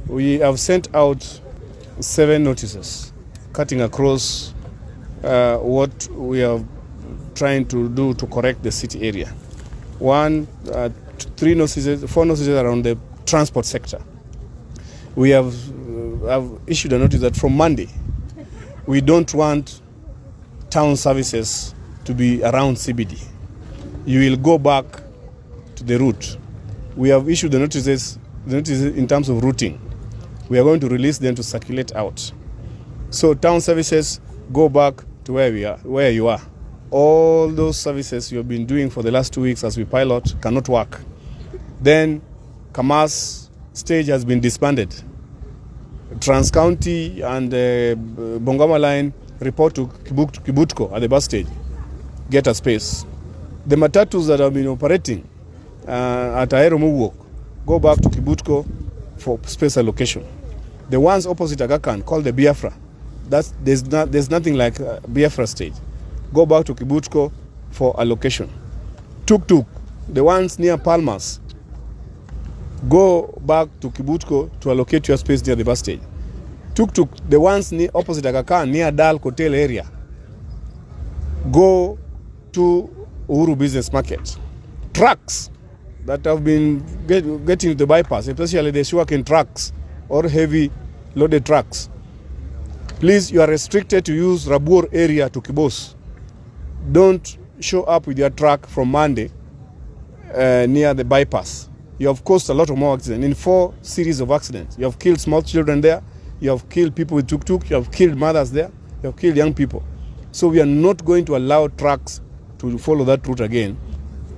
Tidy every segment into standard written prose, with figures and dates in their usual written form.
we have sent out 7 notices cutting across what we are trying to do to correct the city area. 4 notices around the transport sector. We have issued a notice that from Monday, we don't want town services to be around CBD. You will go back to the route. We have issued the notices in terms of routing. We are going to release them to circulate out. So town services, go back to where you are. All those services you have been doing for the last 2 weeks as we pilot cannot work. Then Kamas stage has been disbanded. Trans-County and Bongama line report to Kibutko at the bus stage. Get a space. The matatus that have been operating at Ahero Muwok, go back to Kibutko for space allocation. The ones opposite Aga Khan, called the Biafra, there's nothing like Biafra stage. Go back to Kibutko for allocation. Tuk-tuk, the ones near Palmas, go back to Kibutko to allocate your space near the bus stage. Tuk-tuk, the ones opposite Aga Khan, near Dal Hotel area, go to Uhuru Business Market. Trucks that have been getting to the bypass, especially the sugarcane trucks or heavy loaded trucks. Please, you are restricted to use Rabur area to Kibos. Don't show up with your truck from Monday near the bypass. You have caused a lot of more accidents. In 4 series of accidents, you have killed small children there, you have killed people with tuk-tuk, you have killed mothers there, you have killed young people. So we are not going to allow trucks to follow that route again.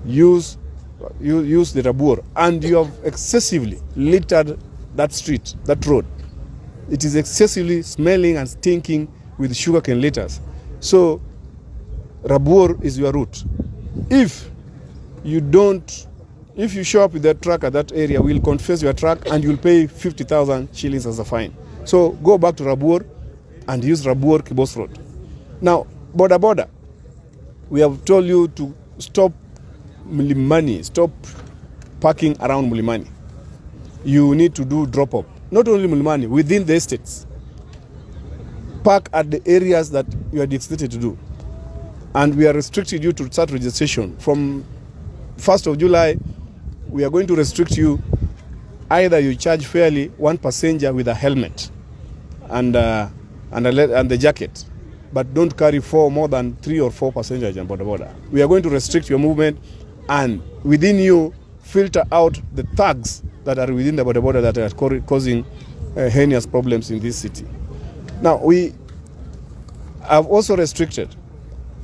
Use the Rabur. And you have excessively littered that street, that road. It is excessively smelling and stinking with sugarcane litters. So Rabur is your route. If you show up with that truck at that area, we'll confess your truck and you'll pay 50,000 shillings as a fine. So go back to Rabur and use Rabur Kibos Road. Now, border. We have told you to stop Mlimani, stop parking around Mlimani. You need to do drop-up. Not only Mlimani, within the estates. Park at the areas that you are designated to do. And we are restricting you to start registration. From 1st of July, we are going to restrict you. Either you charge fairly 1 passenger with a helmet and the jacket, but don't carry more than 3 or 4 passengers on border. We are going to restrict your movement, and within you, filter out the thugs that are within the border that are causing heinous problems in this city. Now, we have also restricted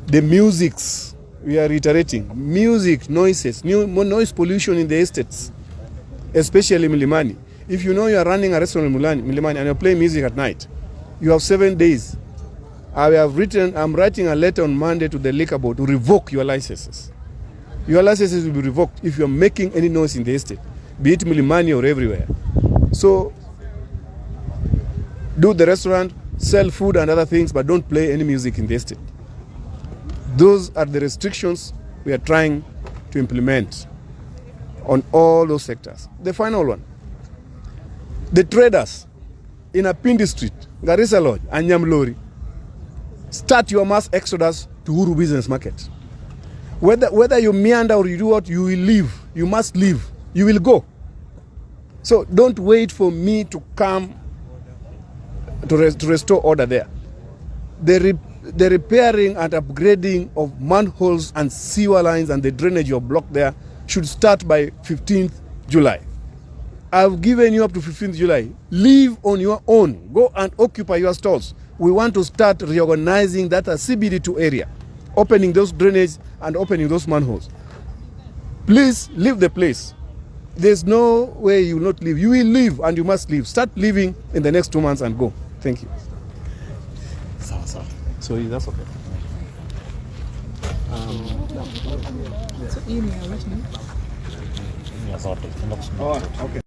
the musics. We are reiterating music, noises, noise pollution in the estates, especially Mlimani. If you know you are running a restaurant in Mlimani and you're playing music at night, you have 7 days. I'm writing a letter on Monday to the liquor board to revoke your licenses. Your licenses will be revoked if you're making any noise in the estate, be it Mlimani or everywhere. So, do the restaurant, sell food and other things, but don't play any music in the estate. Those are the restrictions we are trying to implement on all those sectors. The final one, the traders in Apindi Street, Garissa Lodge and Nyamlori, start your mass exodus to Uhuru Business Market. Whether you meander or you do what, you will leave. You must leave. You will go. So don't wait for me to come to restore order there. The repairing and upgrading of manholes and sewer lines and the drainage you have blocked there should start by 15th July. I've given you up to 15th July. Leave on your own. Go and occupy your stalls. We want to start reorganizing that CBD2 area, opening those drainage and opening those manholes. Please leave the place. There's no way you will not leave. You will leave and you must leave. Start leaving in the next 2 months and go. Thank you. So that's okay. So email, which name? Yeah, sorry. Oh, okay.